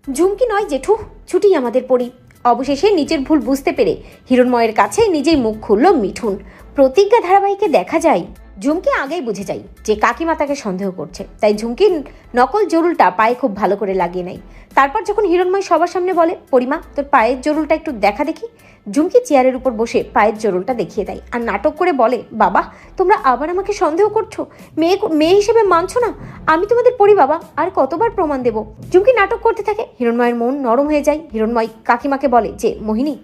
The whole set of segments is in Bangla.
ঝুমকি নয় জেঠু, ছুটি আমাদের পরি। অবশেষে নিজের ভুল বুঝতে পেরে হিরণময়ের কাছে নিজেই মুখ খুলল মিঠুন। প্রতিজ্ঞা ধারাবাহিকে দেখা যায় ঝুমকি আগেই বুঝে যায় যে কাকিমা তাকে সন্দেহ করছে, তাই ঝুমকির নকল জরুলটা পায়ে খুব ভালো করে লাগিয়ে নেয়। তারপর যখন হিরণময় সবার সামনে বলে, পরিমা তোর পায়ের জরুলটা একটু দেখা দেখি, ঝুমকি চেয়ারের উপর বসে পায়ের জরুলটা দেখিয়ে দেয় আর নাটক করে বলে, বাবা তোমরা আবার আমাকে সন্দেহ করছো, মেয়ে হিসেবে মানছো না, আমি তোমাদের পরি বাবা, আর কতবার প্রমাণ দেব। ঝুমকি নাটক করতে থাকে, হিরণময়ের মন নরম হয়ে যায়। হিরণময় কাকিমাকে বলে যে, মোহিনী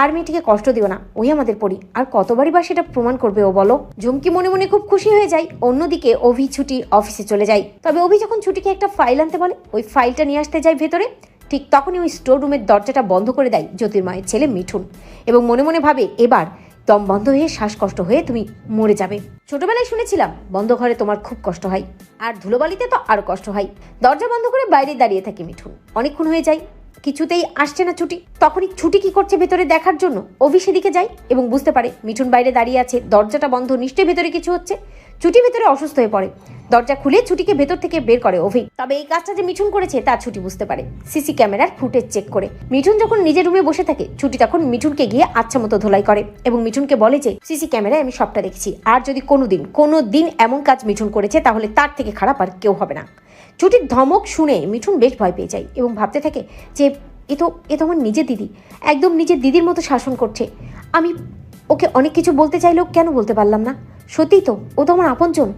আর মেয়েটিকে কষ্ট দিও না, ওই আমাদের পরি, আর কতবারই বা সেটা প্রমাণ করবে ও বলো। ঝুমকি মনে মনে খুব খুশি হয়ে যায়। অন্যদিকে অভি ছুটি অফিসে চলে যায়। তবে অভি যখন ছুটিকে একটা ফাইল আনতে বলে, ওই ফাইলটা নিয়ে আসতে যায় ভেতরে, ঠিক তখনই ওই স্টোর রুমের দরজাটা বন্ধ করে দেয় জ্যোতির্ময়ের ছেলে মিঠুন, এবং মনে মনে ভাবে, এবার দম বন্ধ হয়ে শ্বাসকষ্ট হয়ে তুমি মরে যাবে। ছোটবেলায় শুনেছিলাম বন্ধ ঘরে তোমার খুব কষ্ট হয়, আর ধুলোবালিতে তো আরো কষ্ট হয়। দরজা বন্ধ করে বাইরে দাঁড়িয়ে থাকে মিঠুন। অনেকক্ষণ হয়ে যায়, কিছুতেই আসছে না ছুটি। তখনই ছুটি কি করছে ভেতরে দেখার জন্য অভি সেদিকে যায় এবং বুঝতে পারে মিঠুন বাইরে দাঁড়িয়ে আছে, দরজাটা বন্ধ, নিশ্চয়ই ভেতরে কিছু হচ্ছে। ছুটি ভেতরে অসুস্থ হয়ে পড়ে। দরজা খুলে ছুটিকে ভেতর থেকে বের করে অভি। তবে এই কাজটা যে মিঠুন করেছে তা ছুটি বুঝতে পারে সিসি ক্যামেরার ফুটেজ চেক করে। মিঠুন যখন নিজের রুমে বসে থাকে, ছুটি তখন মিঠুনকে গিয়ে আচ্ছা মতো ধোলাই করে এবং মিঠুনকে বলে যে, সিসি ক্যামেরায় আমি সবটা দেখছি, আর যদি কোনোদিন এমন কাজ মিঠুন করেছে তাহলে তার থেকে খারাপ আর কেউ হবে না। ছুটির ধমক শুনে মিঠুন বেশ ভয় পেয়ে যায় এবং ভাবতে থাকে যে, এ তো আমার নিজের দিদি, একদম নিজের দিদির মতো শাসন করছে। আমি ওকে অনেক কিছু বলতে চাইলেও কেন বলতে পারলাম না? সত্যিই তো, ও তো আমার আপনজন,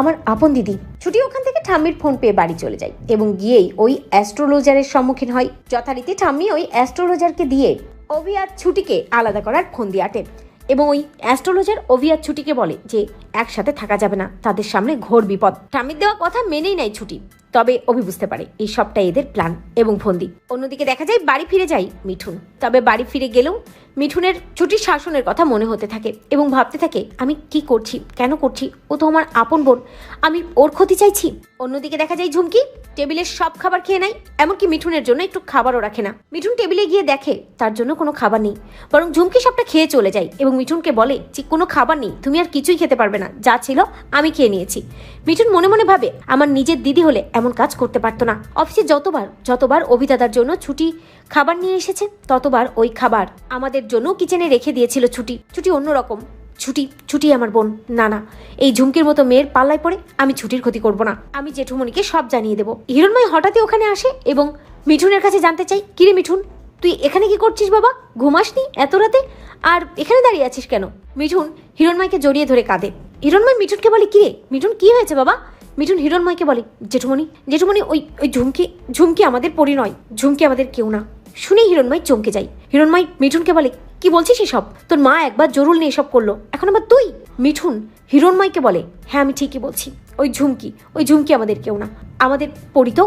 আমার আপন দিদি। ছুটি ওখান থেকে ঠাম্মির ফোন পেয়ে বাড়ি চলে যায় এবং গিয়েই ওই অ্যাস্ট্রোলজারের সম্মুখীন হয়। যথারীতি ঠাম্মি ওই অ্যাস্ট্রোলজারকে দিয়ে অভি আর ছুটিকে আলাদা করার ফন্দি আটে এবং ওই অ্যাস্ট্রোলজার অভি আর ছুটিকে বলে যে একসাথে থাকা যাবে না, তাদের সামনে ঘোর বিপদ। ঠাম্মির দেওয়া কথা মেনেই নেয় ছুটি। তবে অভি বুঝতে পারে এই সবটাই এদের প্ল্যান এবং ফন্দি। অন্যদিকে দেখা যায় বাড়ি ফিরে যায় মিঠুন। তবে বাড়ি ফিরে গেলেও মিঠুনের ছুটির শাসনের কথা মনে হতে থাকে এবং ভাবতে থাকে, আমি কি করছি, কেন করছি, ও তো আমার আপন বোন, আমি ওর ক্ষতি চাইছি। অন্যদিকে দেখা যায় ঝুমকি টেবিলের সব খাবার খেয়ে নেয়, এমনকি মিঠুনের জন্য একটু খাবারও রাখে না। মিঠুন টেবিলে গিয়ে দেখে তার জন্য কোনো খাবার নেই, বরং ঝুমকি সবটা খেয়ে চলে যায় এবং মিঠুনকে বলে যে, কোনো খাবার নেই, তুমি আর কিছুই খেতে পারবে না, যা ছিল আমি খেয়ে নিয়েছি। মিঠুন মনে মনে ভাবে, আমার নিজের দিদি হলে এমন কাজ করতে পারতো না। অফিসে যতবার অভিদাদার জন্য ছুটি খাবার নিয়ে এসেছে, ততবার ওই খাবার আমাদের জন্য কিচেনে রেখে দিয়েছিল ছুটি অন্যরকম। ছুটি আমার বোন, না এই ঝুমকির মতো মেয়ের পাল্লায় পড়ে আমি ছুটির ক্ষতি করব না, আমি জেঠুমণিকে সব জানিয়ে দেবো। হিরণময় হঠাৎই ওখানে আসে এবং মিঠুনের কাছে জানতে চাই, কিরে মিঠুন, তুই এখানে কি করছিস বাবা? ঘুমাসনি এত রাতে, আর এখানে দাঁড়িয়ে আছিস কেন? মিঠুন হিরণময়কে জড়িয়ে ধরে কাঁদে। হিরণময় মিঠুনকে বলে, কিরে মিঠুন, কি হয়েছে বাবা? মিঠুন হিরণময়কে বলে, জেঠুমণি ওই ঝুমকি আমাদের পরি নয়, ঝুমকি আমাদের কেউ না। শুনে হিরণময় চমকে যায়। হিরণময় মিঠুনকে বলে, কি বলছিস এসব? তোর মা একবার জরুল নিয়ে এসব করলো, এখন আবার তুই? মিঠুন হিরণময়কে বলে, হ্যাঁ আমি ঠিকই বলছি, ওই ঝুমকি আমাদের কেউ না, আমাদের পরি তো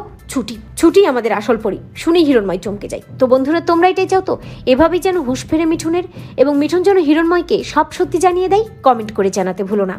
ছুটি আমাদের আসল পরি। শুনে হিরণময় চমকে যায়। তো বন্ধুরা, তোমরা এটাই চাও তো এভাবেই যেন হুঁশ ফেরে মিঠুনের, এবং মিঠুন যেন হিরণময়কে সব সত্যি জানিয়ে দেয়? কমেন্ট করে জানাতে ভুলো না।